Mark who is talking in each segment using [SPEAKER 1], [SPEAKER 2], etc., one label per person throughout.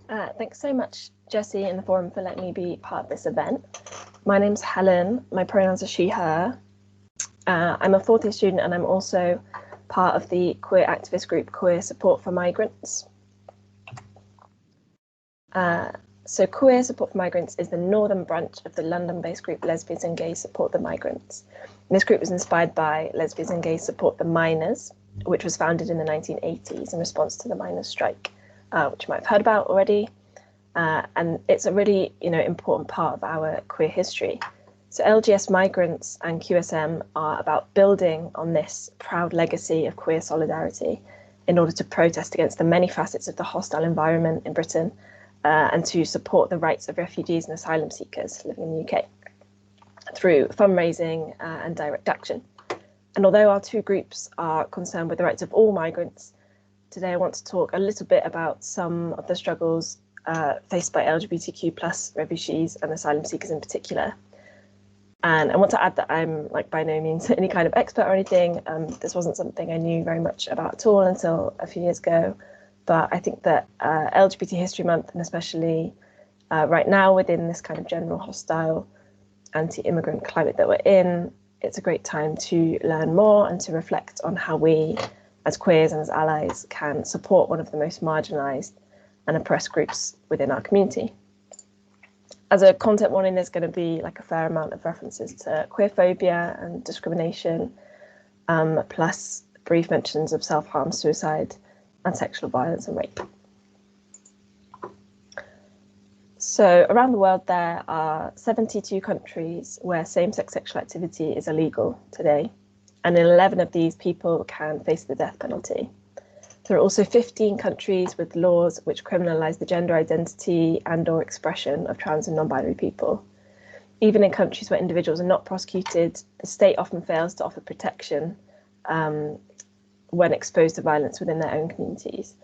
[SPEAKER 1] Thanks so much, Jessie and the forum, for letting me be part of this event. My name's Helen. My pronouns are she, her. I'm a fourth year student and I'm also part of the queer activist group Queer Support for Migrants. So Queer Support for Migrants is the northern branch of the London-based group Lesbians and Gays Support the Migrants. And this group was inspired by Lesbians and Gays Support the Miners, which was founded in the 1980s in response to the miners' strike, which you might have heard about already. And it's a really, important part of our queer history. So LGS Migrants and QSM are about building on this proud legacy of queer solidarity in order to protest against the many facets of the hostile environment in Britain and to support the rights of refugees and asylum seekers living in the UK through fundraising and direct action. And although our two groups are concerned with the rights of all migrants, today I want to talk a little bit about some of the struggles faced by LGBTQ plus refugees and asylum seekers in particular. And I want to add that I'm by no means any kind of expert or anything. This wasn't something I knew very much about at all until a few years ago. But I think that LGBT History Month, and especially right now within this kind of general hostile anti-immigrant climate that we're in, it's a great time to learn more and to reflect on how we, as queers and as allies, can support one of the most marginalised and oppressed groups within our community. As a content warning, there's going to be a fair amount of references to queerphobia and discrimination, plus brief mentions of self-harm, suicide, and sexual violence and rape. So around the world, there are 72 countries where same-sex sexual activity is illegal today, and in 11 of these, people can face the death penalty. There are also 15 countries with laws which criminalise the gender identity and/or expression of trans and non-binary people. Even in countries where individuals are not prosecuted, the state often fails to offer protection when exposed to violence within their own communities.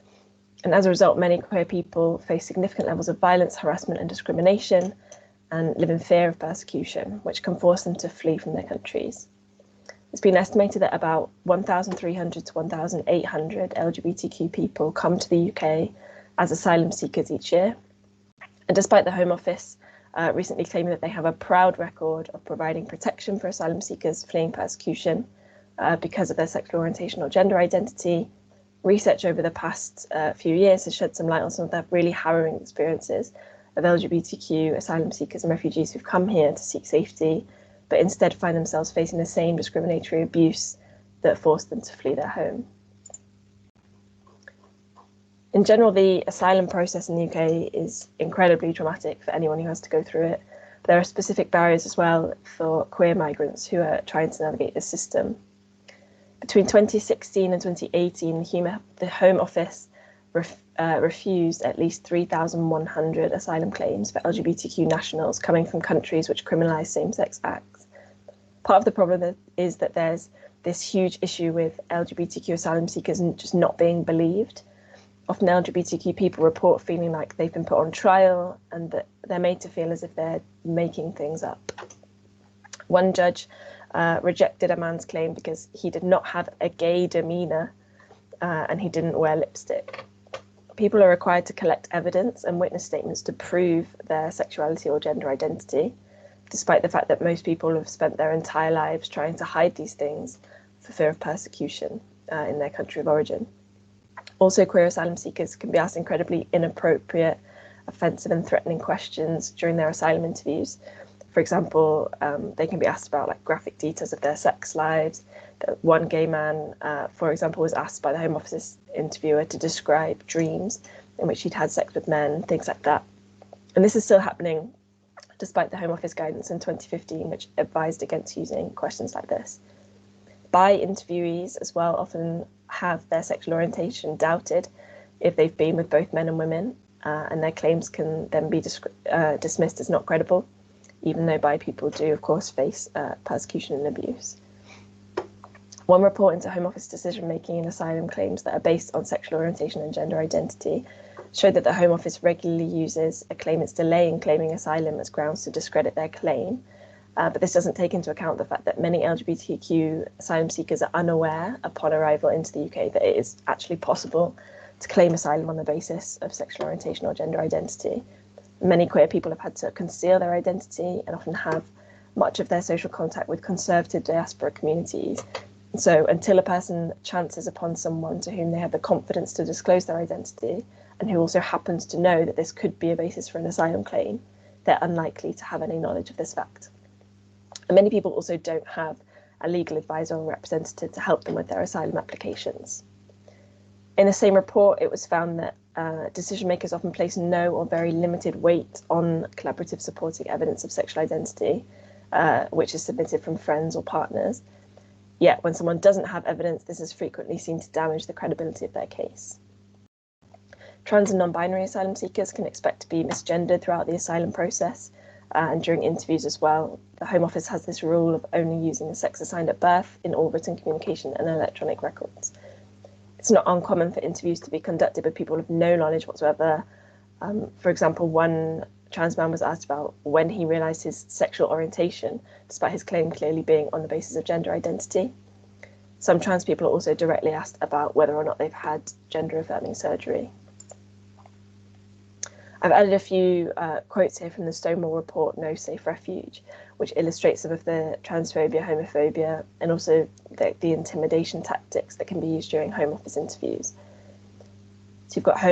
[SPEAKER 1] And as a result, many queer people face significant levels of violence, harassment and discrimination and live in fear of persecution, which can force them to flee from their countries. It's been estimated that about 1,300 to 1,800 LGBTQ people come to the UK as asylum seekers each year. And despite the Home Office recently claiming that they have a proud record of providing protection for asylum seekers fleeing persecution because of their sexual orientation or gender identity, research over the past few years has shed some light on some of the really harrowing experiences of LGBTQ asylum seekers and refugees who've come here to seek safety, but instead find themselves facing the same discriminatory abuse that forced them to flee their home. In general, the asylum process in the UK is incredibly traumatic for anyone who has to go through it. But there are specific barriers as well for queer migrants who are trying to navigate the system. Between 2016 and 2018, the Home Office refused at least 3,100 asylum claims for LGBTQ nationals coming from countries which criminalise same-sex acts. Part of the problem is that there's this huge issue with LGBTQ asylum seekers just not being believed. Often LGBTQ people report feeling like they've been put on trial and that they're made to feel as if they're making things up. One judge rejected a man's claim because he did not have a gay demeanour and he didn't wear lipstick. People are required to collect evidence and witness statements to prove their sexuality or gender identity, despite the fact that most people have spent their entire lives trying to hide these things for fear of persecution in their country of origin. Also, queer asylum seekers can be asked incredibly inappropriate, offensive and threatening questions during their asylum interviews. For example, they can be asked about graphic details of their sex lives. One gay man, for example, was asked by the Home Office interviewer to describe dreams in which he'd had sex with men, things like that. And this is still happening despite the Home Office guidance in 2015, which advised against using questions like this. Bi interviewees as well often have their sexual orientation doubted if they've been with both men and women, and their claims can then be dismissed as not credible, even though bi people do, of course, face persecution and abuse. One report into Home Office decision-making in asylum claims that are based on sexual orientation and gender identity showed that the Home Office regularly uses a claimant's delay in claiming asylum as grounds to discredit their claim. But this doesn't take into account the fact that many LGBTQ asylum seekers are unaware upon arrival into the UK that it is actually possible to claim asylum on the basis of sexual orientation or gender identity. Many queer people have had to conceal their identity and often have much of their social contact with conservative diaspora communities. So until a person chances upon someone to whom they have the confidence to disclose their identity and who also happens to know that this could be a basis for an asylum claim, they're unlikely to have any knowledge of this fact. And many people also don't have a legal advisor or representative to help them with their asylum applications. In the same report, it was found that decision makers often place no or very limited weight on collaborative supporting evidence of sexual identity, which is submitted from friends or partners. Yet when someone doesn't have evidence, this is frequently seen to damage the credibility of their case. Trans and non-binary asylum seekers can expect to be misgendered throughout the asylum process and during interviews as well. The Home Office has this rule of only using the sex assigned at birth in all written communication and electronic records. It's not uncommon for interviews to be conducted with people with no knowledge whatsoever. For example, one trans man was asked about when he realised his sexual orientation, despite his claim clearly being on the basis of gender identity. Some trans people are also directly asked about whether or not they've had gender-affirming surgery. I've added a few quotes here from the Stonewall report, No Safe Refuge, which illustrates some of the transphobia, homophobia, and also the intimidation tactics that can be used during Home Office interviews. So you've got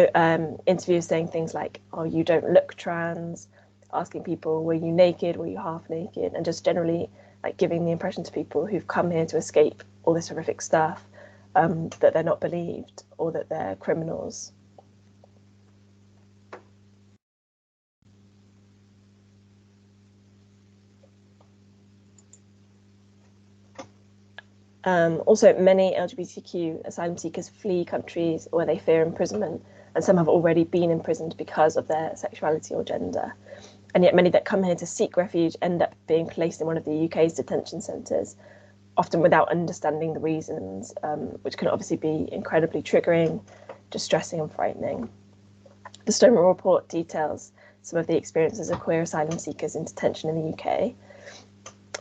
[SPEAKER 1] interviewers saying things like, oh, you don't look trans, asking people, were you naked, were you half naked, and just generally like giving the impression to people who've come here to escape all this horrific stuff that they're not believed or that they're criminals. Also, many LGBTQ asylum seekers flee countries where they fear imprisonment, and some have already been imprisoned because of their sexuality or gender. And yet many that come here to seek refuge end up being placed in one of the UK's detention centres, often without understanding the reasons, which can obviously be incredibly triggering, distressing and frightening. The Stonewall report details some of the experiences of queer asylum seekers in detention in the UK.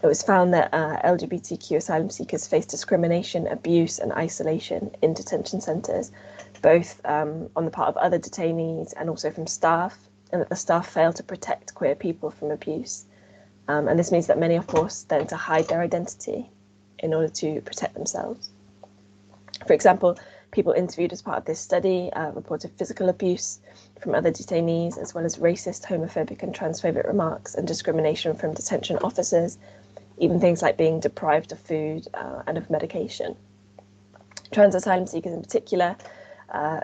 [SPEAKER 1] It was found that LGBTQ asylum seekers face discrimination, abuse and isolation in detention centres, both on the part of other detainees and also from staff, and that the staff fail to protect queer people from abuse. And this means that many are forced then to hide their identity in order to protect themselves. For example, people interviewed as part of this study reported physical abuse from other detainees, as well as racist, homophobic and transphobic remarks and discrimination from detention officers, even things like being deprived of food and of medication. Trans asylum seekers in particular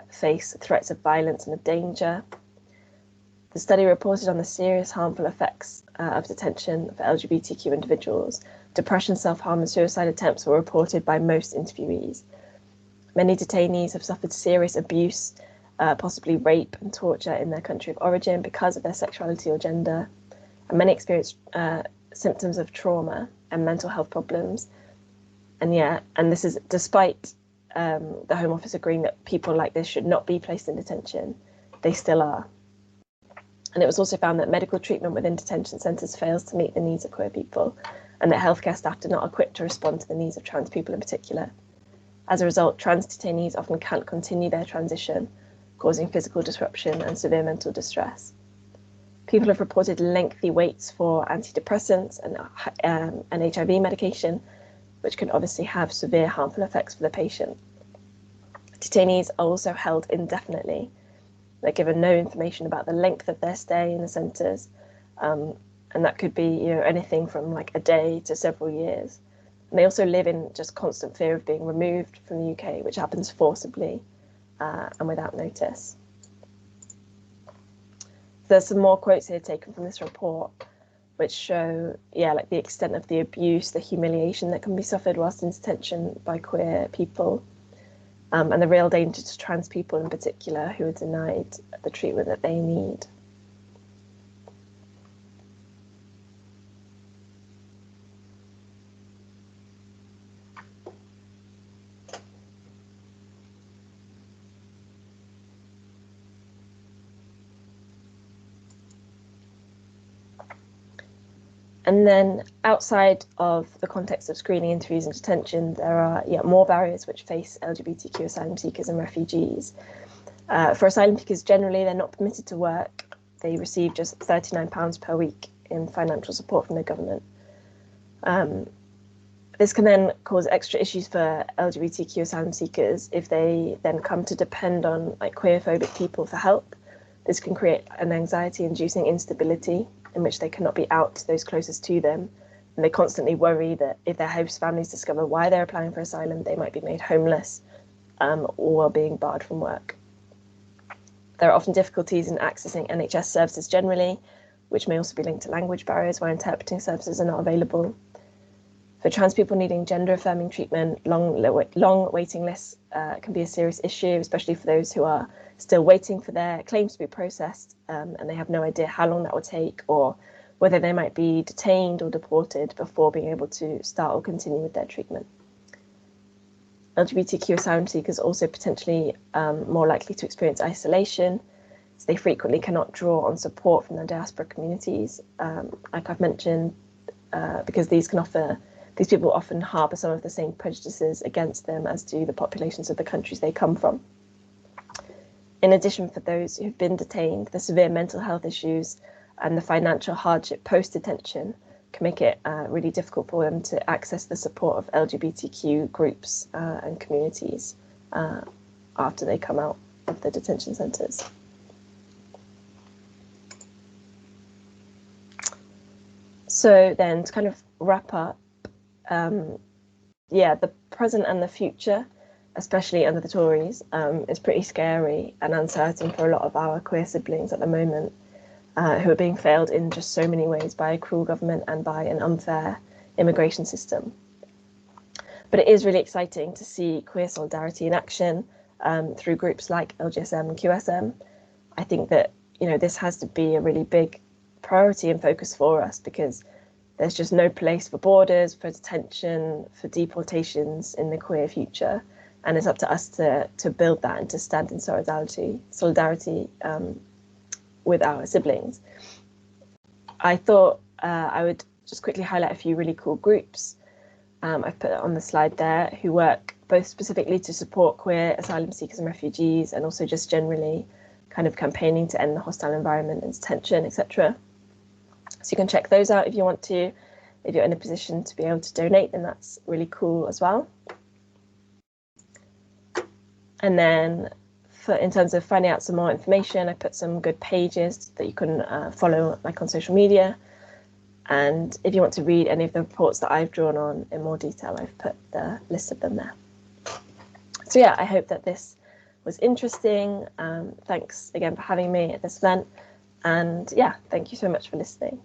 [SPEAKER 1] face threats of violence and of danger. The study reported on the serious harmful effects of detention for LGBTQ individuals. Depression, self-harm and suicide attempts were reported by most interviewees. Many detainees have suffered serious abuse, possibly rape and torture in their country of origin because of their sexuality or gender. And many experience symptoms of trauma and mental health problems. And this is despite the Home Office agreeing that people like this should not be placed in detention, they still are. And it was also found that medical treatment within detention centres fails to meet the needs of queer people, and that healthcare staff are not equipped to respond to the needs of trans people in particular. As a result, trans detainees often can't continue their transition, causing physical disruption and severe mental distress. People have reported lengthy waits for antidepressants and HIV medication, which can obviously have severe harmful effects for the patient. Detainees are also held indefinitely. They're given no information about the length of their stay in the centres, and that could be anything from like a day to several years. And they also live in just constant fear of being removed from the UK, which happens forcibly and without notice. There's some more quotes here taken from this report, which show, like the extent of the abuse, the humiliation that can be suffered whilst in detention by queer people, and the real danger to trans people in particular who are denied the treatment that they need. And then outside of the context of screening, interviews and detention, there are more barriers which face LGBTQ asylum seekers and refugees. For asylum seekers, generally, they're not permitted to work. They receive just £39 per week in financial support from the government. This can then cause extra issues for LGBTQ asylum seekers if they then come to depend on like queerphobic people for help. This can create an anxiety-inducing instability in which they cannot be out to those closest to them, and they constantly worry that if their host families discover why they're applying for asylum, they might be made homeless or being barred from work. There are often difficulties in accessing NHS services generally, which may also be linked to language barriers where interpreting services are not available. For trans people needing gender-affirming treatment, long waiting lists can be a serious issue, especially for those who are still waiting for their claims to be processed, and they have no idea how long that will take or whether they might be detained or deported before being able to start or continue with their treatment. LGBTQ asylum seekers are also potentially more likely to experience isolation, so they frequently cannot draw on support from their diaspora communities, like I've mentioned, because these people often harbour some of the same prejudices against them as do the populations of the countries they come from. In addition, for those who've been detained, the severe mental health issues and the financial hardship post-detention can make it really difficult for them to access the support of LGBTQ groups and communities after they come out of the detention centres. So then to kind of wrap up, the present and the future, especially under the Tories, is pretty scary and uncertain for a lot of our queer siblings at the moment, who are being failed in just so many ways by a cruel government and by an unfair immigration system. But it is really exciting to see queer solidarity in action through groups like LGSM and QSM. I think that, this has to be a really big priority and focus for us, because there's just no place for borders, for detention, for deportations in the queer future. And it's up to us to build that and to stand in solidarity with our siblings. I thought I would just quickly highlight a few really cool groups. I've put it on the slide there, who work both specifically to support queer asylum seekers and refugees, and also just generally kind of campaigning to end the hostile environment and detention, etc. So you can check those out if you want to. If you're in a position to be able to donate, then that's really cool as well. And then in terms of finding out some more information, I put some good pages that you can follow like on social media. And if you want to read any of the reports that I've drawn on in more detail, I've put the list of them there. So yeah, I hope that this was interesting. Thanks again for having me at this event. And yeah, thank you so much for listening.